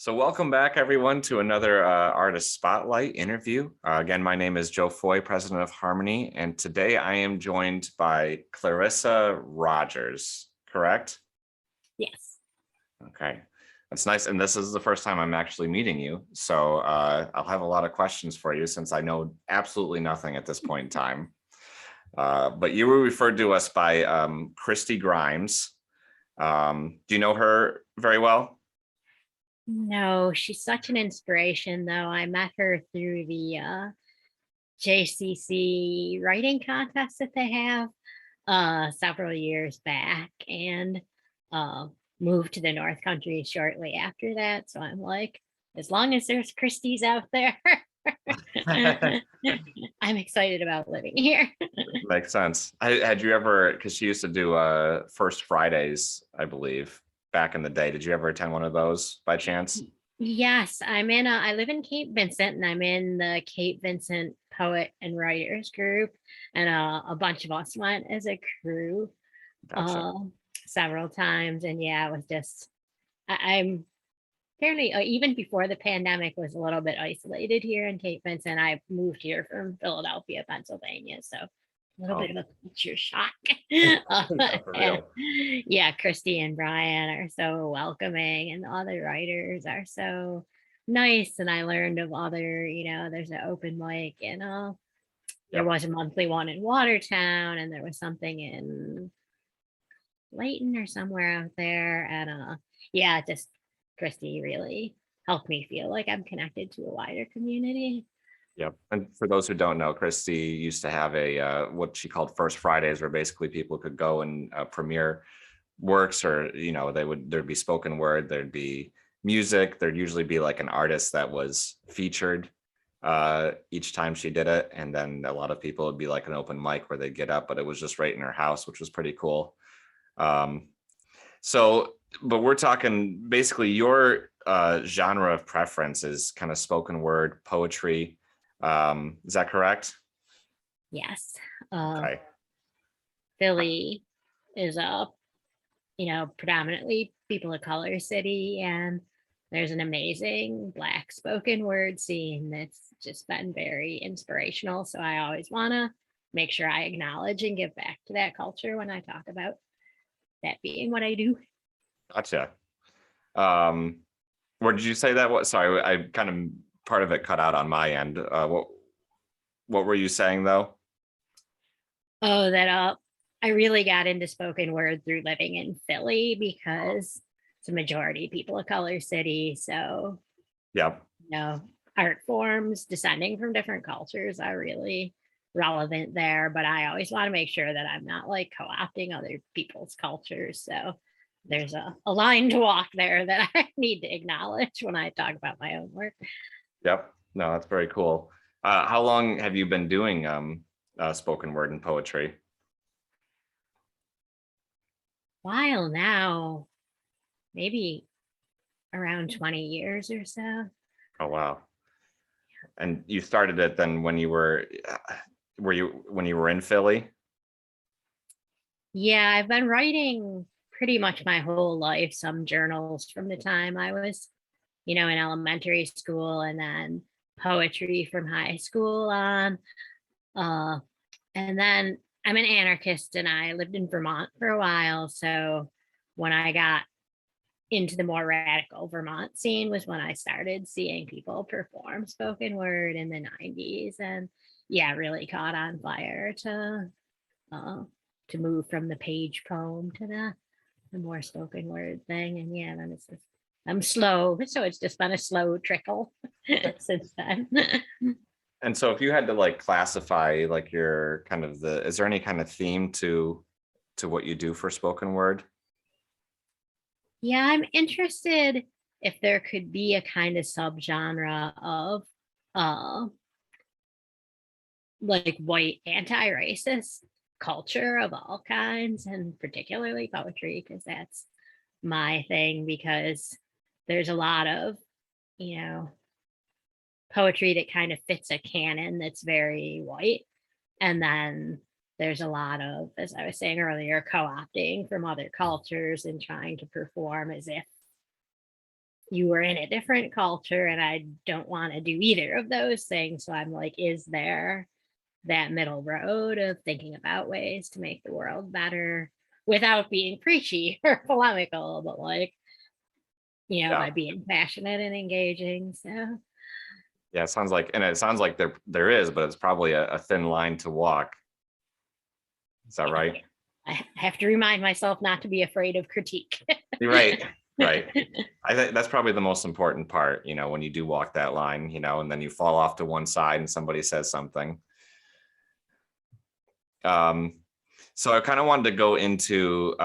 So welcome back, everyone, to another Artist Spotlight interview. Again, my name is Joe Foy, president of Harmony, and today I am joined by Clarissa Rogers, correct? Yes. Okay, that's nice. And this is the first time I'm actually meeting you, so I'll have a lot of questions for you since I know absolutely nothing at this point in time. But you were referred to us by Christy Grimes. Do you know her very well? No, she's such an inspiration, though. I met her through the JCC writing contest that they have several years back, and uh, moved to the North Country shortly after that. So I'm like, as long as there's Christie's out there, I'm excited about living here. Makes sense. Had you ever, because she used to do First Fridays, I believe, back in the day. Did you ever attend one of those by chance? Yes, I live in Cape Vincent, and I'm in the Cape Vincent Poet and Writers group, and a bunch of us went as a crew Gotcha. uh, several times. And yeah, it was just I'm fairly even before the pandemic was a little bit isolated here in Cape Vincent. I moved here from Philadelphia, Pennsylvania, so a little bit Oh, of a culture shock. yeah, for And real. yeah, Christy and Brian are so welcoming, and the other writers are so nice. And I learned of other, there's an open mic, and there Yep. was a monthly one in Watertown, and there was something in Layton or somewhere out there. And yeah, just Christy really helped me feel like I'm connected to a wider community. Yep. And for those who don't know, Christy used to have a what she called First Fridays, where basically people could go and premiere works, or there'd be spoken word, there'd be music, there'd usually be like an artist that was featured each time she did it, and then a lot of people would be like an open mic where they'd get up, but it was just right in her house, which was pretty cool. Um, so, but we're talking basically your genre of preference is kind of spoken word poetry. Is that correct? Yes. Okay. Philly is a, predominantly people of color city, and there's an amazing Black spoken word scene that's just been very inspirational. So I always want to make sure I acknowledge and give back to that culture when I talk about that being what I do. Gotcha. Um, where did you say that? What? Sorry, I kind of part of it cut out on my end. What were you saying though? Oh, that I really got into spoken word through living in Philly, because it's a majority people of color city. So, Yeah, you know, art forms descending from different cultures are really relevant there. But I always want to make sure that I'm not like co-opting other people's cultures. So there's a line to walk there that I need to acknowledge when I talk about my own work. yep. No, that's very cool. How long have you been doing spoken word and poetry? While now, maybe around 20 years or so. Oh wow. And you started it then when you when you were in Philly? Yeah, I've been writing pretty much my whole life, some journals from the time I was, in elementary school, and then poetry from high school on. Uh, and then I'm an anarchist, and I lived in Vermont for a while. So when I got into the more radical Vermont scene was when I started seeing people perform spoken word in the 90s. And yeah, really caught on fire uh, to move from the page poem to the more spoken word thing. And yeah, then I'm slow, so it's just been a slow trickle since then. And so if you had to like classify like your kind of is there any kind of theme to what you do for spoken word? Yeah, I'm interested if there could be a kind of subgenre of uh like white anti-racist culture of all kinds, and particularly poetry, because that's my thing. Because there's a lot of, you know, poetry that kind of fits a canon that's very white. And then there's a lot of, as I was saying earlier, co-opting from other cultures and trying to perform as if you were in a different culture, and I don't want to do either of those things. So I'm like, is there that middle road of thinking about ways to make the world better without being preachy or polemical, but like, Yeah. by being passionate and engaging. So Yeah, it sounds like there is, but it's probably a thin line to walk. Is that right? I have to remind myself not to be afraid of critique. You're right. Right. I think that's probably the most important part, when you do walk that line, and then you fall off to one side and somebody says something. So I kind of wanted to go into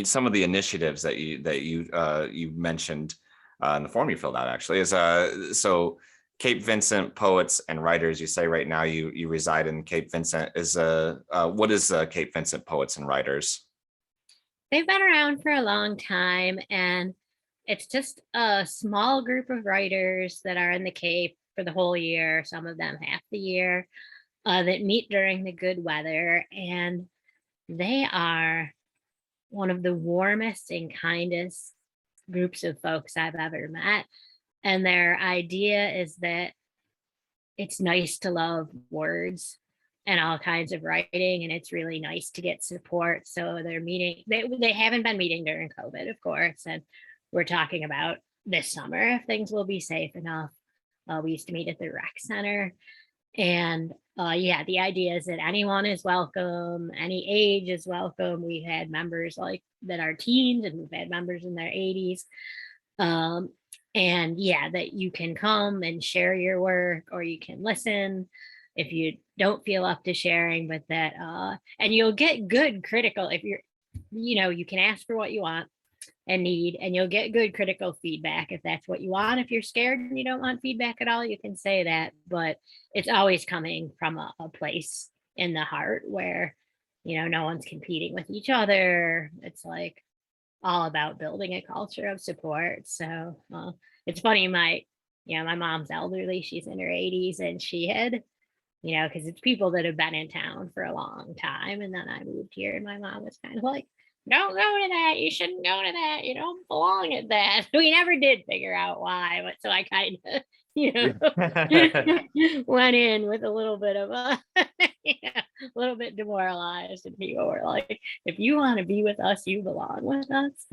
some of the initiatives that you mentioned in the form you filled out. Actually, is so Cape Vincent Poets and Writers. You say right now you reside in Cape Vincent. What is Cape Vincent Poets and Writers? They've been around for a long time, and it's just a small group of writers that are in the Cape for the whole year, some of them half the year, that meet during the good weather. And they are one of the warmest and kindest groups of folks I've ever met. And their idea is that it's nice to love words and all kinds of writing, and it's really nice to get support. So they're meeting, they haven't been meeting during COVID, of course, and we're talking about this summer if things will be safe enough. We used to meet at the rec center, and yeah, the idea is that anyone is welcome, any age is welcome. We had members like that are teens, and we've had members in their 80s. And yeah, that you can come and share your work, or you can listen if you don't feel up to sharing, but that and you'll get good critical if you're, you can ask for what you want and need, and you'll get good critical feedback if that's what you want. If you're scared and you don't want feedback at all, you can say that, but it's always coming from a place in the heart where, no one's competing with each other. It's like all about building a culture of support. So it's funny, my mom's elderly, she's in her 80s, and she had, because it's people that have been in town for a long time. And then I moved here, and my mom was kind of like, don't go to that. You shouldn't go to that. You don't belong at that. We never did figure out why, but so I kind of, went in with a little bit of a, a little bit demoralized, and people were like, if you want to be with us, you belong with us.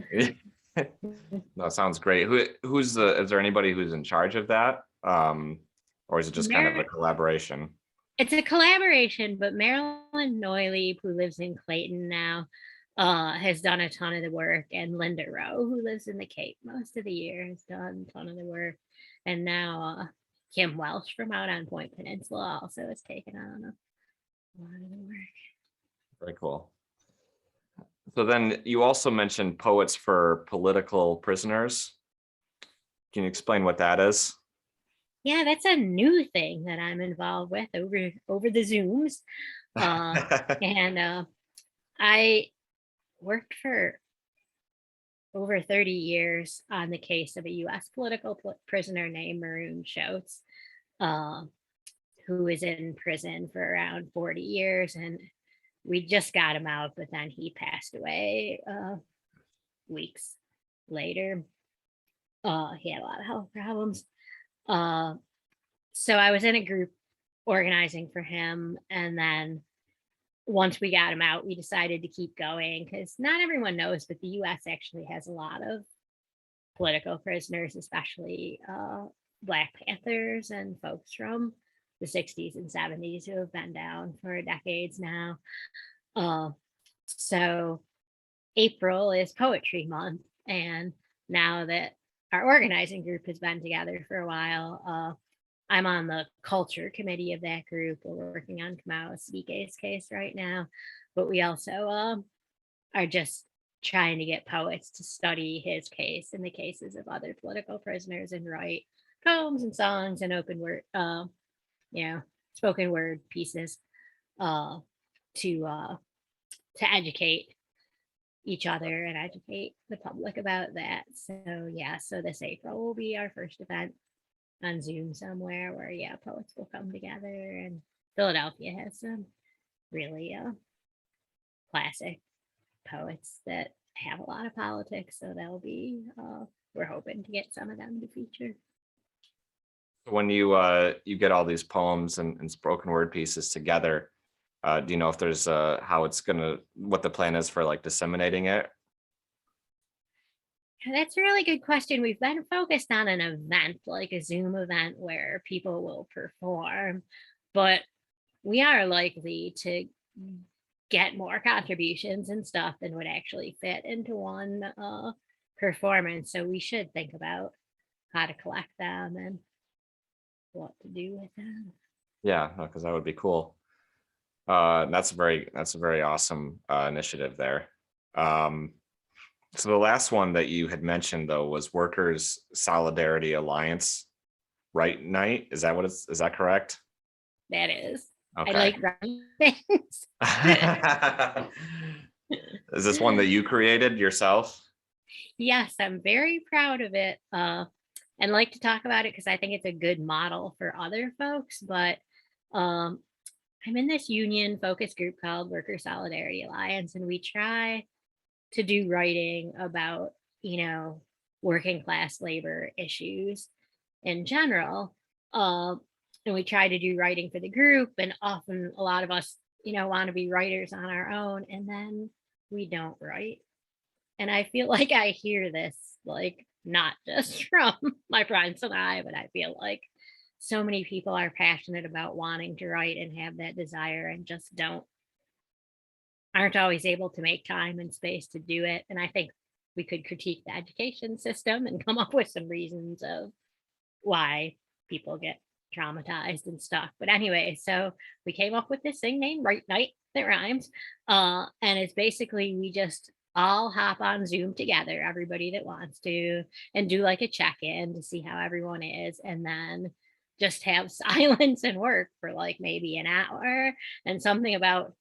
No, sounds great. Is there anybody who's in charge of that? Or is it just kind of a collaboration? It's a collaboration, but Marilyn Noyleib, who lives in Clayton now, has done a ton of the work, and Linda Rowe, who lives in the Cape most of the year, has done a ton of the work. And now Kim Welsh from out on Point Peninsula also has taken on a lot of the work. Very cool. So then you also mentioned Poets for Political Prisoners. Can you explain what that is? Yeah, that's a new thing that I'm involved with over the Zooms. And I worked for over 30 years on the case of a U.S. political prisoner named Maroon Shotes, who was in prison for around 40 years. And we just got him out, but then he passed away weeks later. He had a lot of health problems. So I was in a group organizing for him. And then once we got him out, we decided to keep going, because not everyone knows, but the US actually has a lot of political prisoners, especially Black Panthers and folks from the 60s and 70s who have been down for decades now. So April is Poetry Month. And now that our organizing group has been together for a while, I'm on the culture committee of that group. We're working on Kamau Siddique's case right now, but we also are just trying to get poets to study his case and the cases of other political prisoners and write poems and songs and open word, spoken word pieces to educate each other and educate the public about that. So yeah, so this April will be our first event on Zoom somewhere where poets will come together, and Philadelphia has some really classic poets that have a lot of politics, so they'll be to get some of them to feature. When you get all these poems and spoken word pieces together, do you know if there's how it's what the plan is for like disseminating it? That's a really good question. We've been focused on an event, like a Zoom event where people will perform, but we are likely to get more contributions and stuff than would actually fit into one performance. So we should think about how to collect them and what to do with them. Yeah, because that would be cool. That's a very awesome initiative there. So the last one that you had mentioned though was Workers Solidarity Alliance Right Night. Is that correct? That is. I Okay. like writing things. Is this one that you created yourself? Yes, I'm very proud of it. And like to talk about it because I think it's a good model for other folks. But um, I'm in this union focus group called Worker Solidarity Alliance, and we try to do writing about, working class labor issues in general. And we try to do writing for the group, and often a lot of us, want to be writers on our own, and then we don't write. And I feel like I hear this, like, not just from my friends and I, but I feel like so many people are passionate about wanting to write and have that desire and just aren't always able to make time and space to do it. And I think we could critique the education system and come up with some reasons of why people get traumatized and stuff. But anyway, so we came up with this thing named Right Night that rhymes. And it's basically we just all hop on Zoom together, everybody that wants to, and do like a check-in to see how everyone is, and then just have silence and work for like maybe an hour, and something about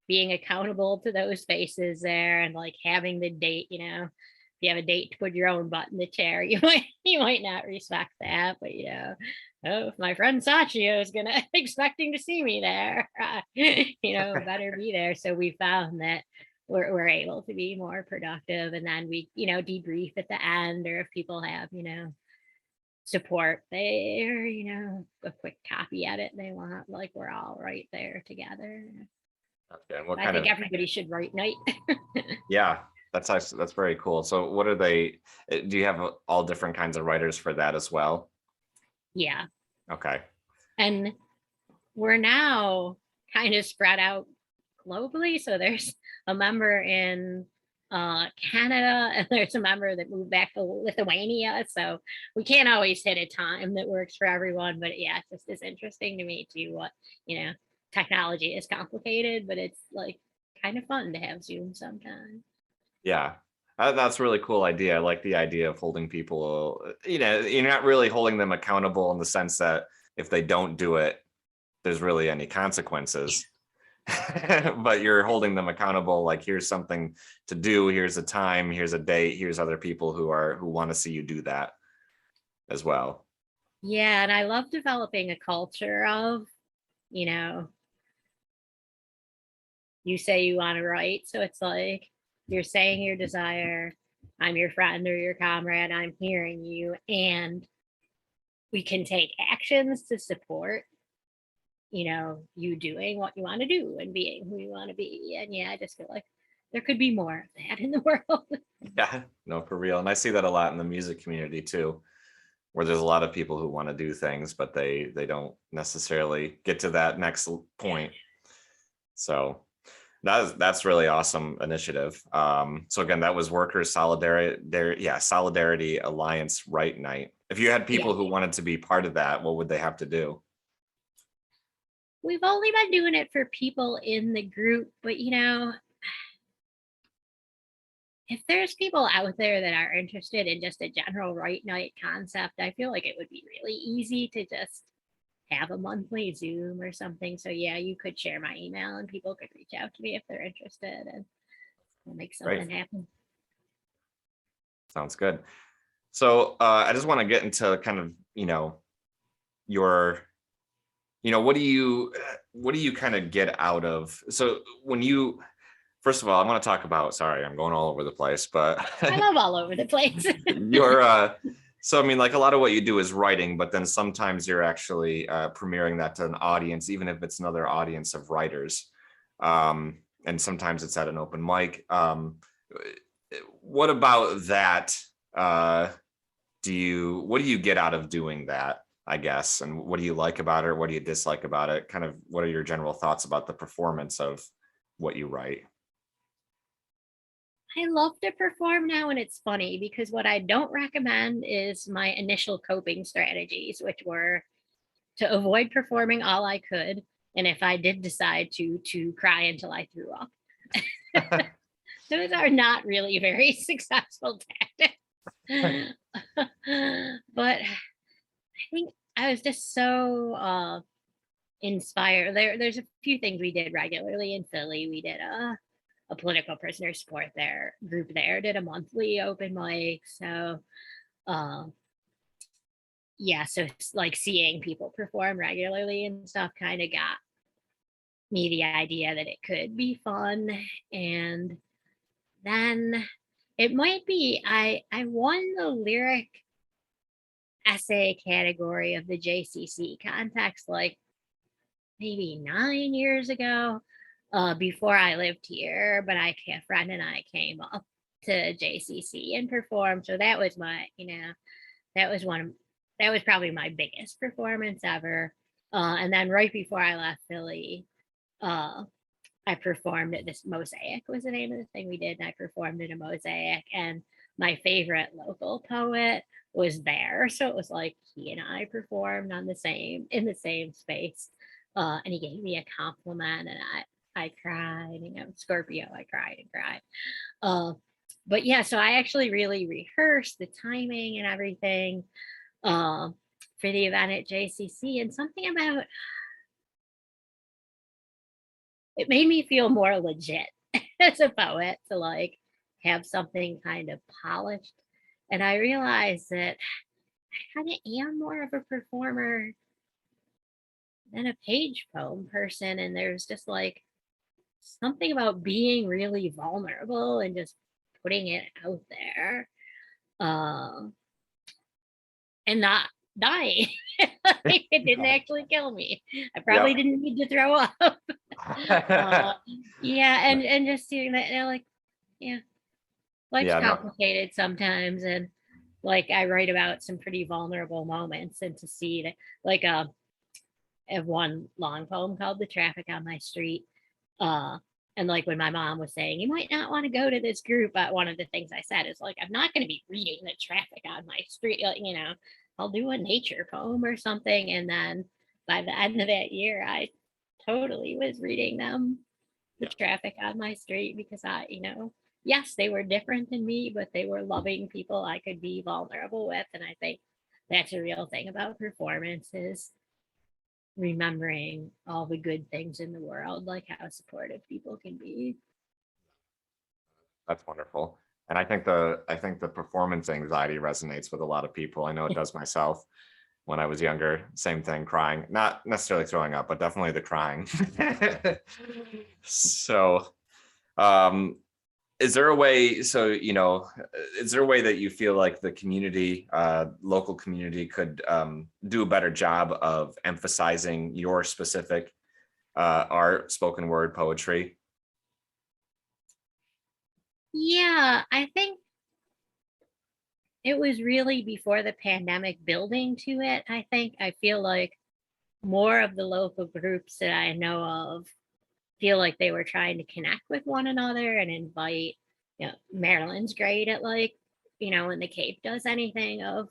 being accountable to those faces there, and like having the date, if you have a date to put your own butt in the chair, you might not respect that, but oh, if my friend Sachio is gonna expecting to see me there, better be there. So we found that we're able to be more productive, and then we debrief at the end, or if people have support there, a quick copy edit they want, like we're all right there together. Okay. And what I kind think of everybody should write night. yeah, that's very cool. So what are they? Do you have all different kinds of writers for that as well? Yeah. Okay. And we're now kind of spread out globally. So there's a member in Canada, and there's a member that moved back to Lithuania. So we can't always hit a time that works for everyone. But yeah, it's just is interesting to me too. What technology is complicated, but it's like kind of fun to have Zoom sometimes. Yeah. That's a really cool idea. I like the idea of holding people, you're not really holding them accountable in the sense that if they don't do it, there's really any consequences. But you're holding them accountable, like here's something to do, here's a time, here's a date, here's other people who want to see you do that as well. Yeah, and I love developing a culture of, you say you want to write. So it's like you're saying your desire, I'm your friend or your comrade, I'm hearing you, and we can take actions to support you doing what you want to do and being who you want to be. And yeah, I just feel like there could be more of that in the world. Yeah, no, for real. And I see that a lot in the music community too, where there's a lot of people who want to do things, but they don't necessarily get to that next point. So that's really awesome initiative. So again, that was Workers Solidarity Alliance Right Night. If you had people who wanted to be part of that, what would they have to do? We've only been doing it for people in the group, but if there's people out there that are interested in just a general Right Night concept, I feel like it would be really easy to just have a monthly Zoom or something. So yeah, you could share my email and people could reach out to me if they're interested, and we'll make something happen. Sounds good. So I just want to get into kind of, your, what do you kind of get out of, so when you, first of all, I want to talk about, sorry, I'm going all over the place, but I love all over the place. So, I mean, like a lot of what you do is writing, but then sometimes you're actually premiering that to an audience, even if it's another audience of writers. And sometimes it's at an open mic. What about that? Uh, what do you get out of doing that, I guess? And what do you like about it? Or what do you dislike about it? Kind of what are your general thoughts about the performance of what you write? I love to perform now, and it's funny because what I don't recommend is my initial coping strategies, which were to avoid performing all I could, and if I did decide to cry until I threw up. Those are not really very successful tactics. But I think I was just so inspired. There's a few things we did regularly in Philly. We did a political prisoner support there group there, did a monthly open mic. So uh yeah, so it's like seeing people perform regularly and stuff kind of got me the idea that it could be fun. And then it might be I won the lyric essay category of the JCC context like maybe 9 years ago, before I lived here. But a friend and I came up to JCC and performed. So that was that was one of, that was probably my biggest performance ever. And then right before I left Philly, uh, I performed at this Mosaic was the name of the thing we did. And I performed at a Mosaic, and my favorite local poet was there. So it was like he and I performed in the same space. And he gave me a compliment, and I cried. Scorpio, I cried and cried. Uh, but yeah, so I actually really rehearsed the timing and everything uh, for the event at JCC, and something about it made me feel more legit as a poet to like have something kind of polished. And I realized that I kind of am more of a performer than a page poem person. And there's just like something about being really vulnerable and just putting it out there, uh, and not dying. Like, it didn't actually kill me. I probably Yep. didn't need to throw up. uh, yeah, and just seeing that, like, yeah, life's Yeah, no, complicated sometimes, and like I write about some pretty vulnerable moments, and to see that, like, I have one long poem called "The Traffic on My Street," uh, and like when my mom was saying you might not want to go to this group, one of the things I said is like I'm not going to be reading the traffic on my street. I'll do a nature poem or something, and then by the end of that year, I totally was reading them, the yeah, traffic on my street, because yes, they were different than me, but they were loving people I could be vulnerable with. And I think that's a real thing about performance is remembering all the good things in the world, like how supportive people can be. that's wonderful. And I think the performance anxiety resonates with a lot of people. I know it does myself when I was younger. Same thing, crying, not necessarily throwing up, but definitely the crying. So, um, is there a way, is there a way that you feel like the community, local community could do a better job of emphasizing your specific art, spoken word, poetry? Yeah, I think it was really before the pandemic building to it. I feel like more of the local groups that I know of feel like they were trying to connect with one another and invite, Marilyn's great at like, when the Cape does anything of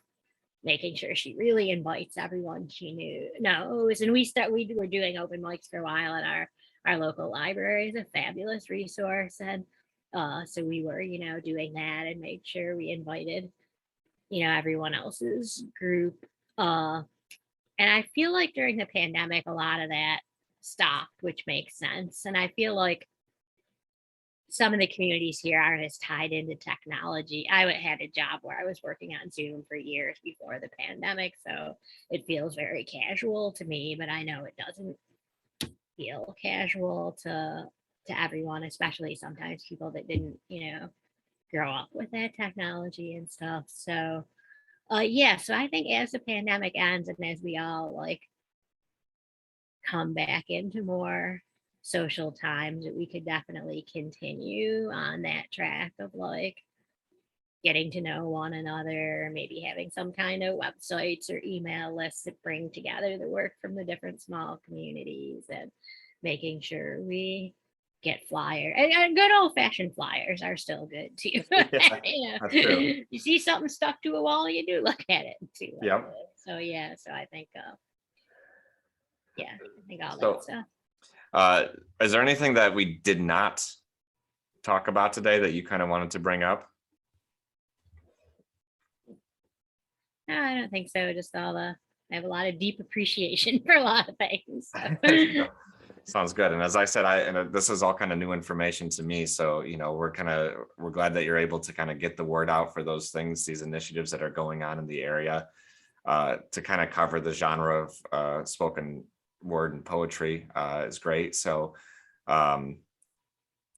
making sure she really invites everyone she knows. And we were doing open mics for a while at our local library is a fabulous resource. And so we were, doing that and made sure we invited, everyone else's group. Uh and I feel like during the pandemic, a lot of that stopped, which makes sense. And I feel like some of the communities here aren't as tied into technology. I had a job where I was working on Zoom for years before the pandemic, so it feels very casual to me, but I know it doesn't feel casual to everyone, especially sometimes people that didn't, grow up with that technology and stuff. So Yeah, so I think as the pandemic ends and as we all like come back into more social times, that we could definitely continue on that track of like getting to know one another, maybe having some kind of websites or email lists that bring together the work from the different small communities, and making sure we get flyers. And good old fashioned flyers are still good too. Yeah, that's true. You see something stuck to a wall, you do look at it and see what it Yep. is. So yeah, so I think yeah, I think all that So, stuff. uh, is there anything that we did not talk about today that you kind of wanted to bring up? No, I don't think so. Just all the I have a lot of deep appreciation for a lot of things. So. Sounds good. And as I said, this is all kind of new information to me. So, we're glad that you're able to kind of get the word out for those things, these initiatives that are going on in the area, to kind of cover the genre of spoken word and poetry is great. So, um,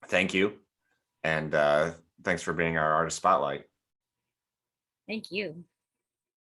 thank you. And thanks for being our artist spotlight. Thank you.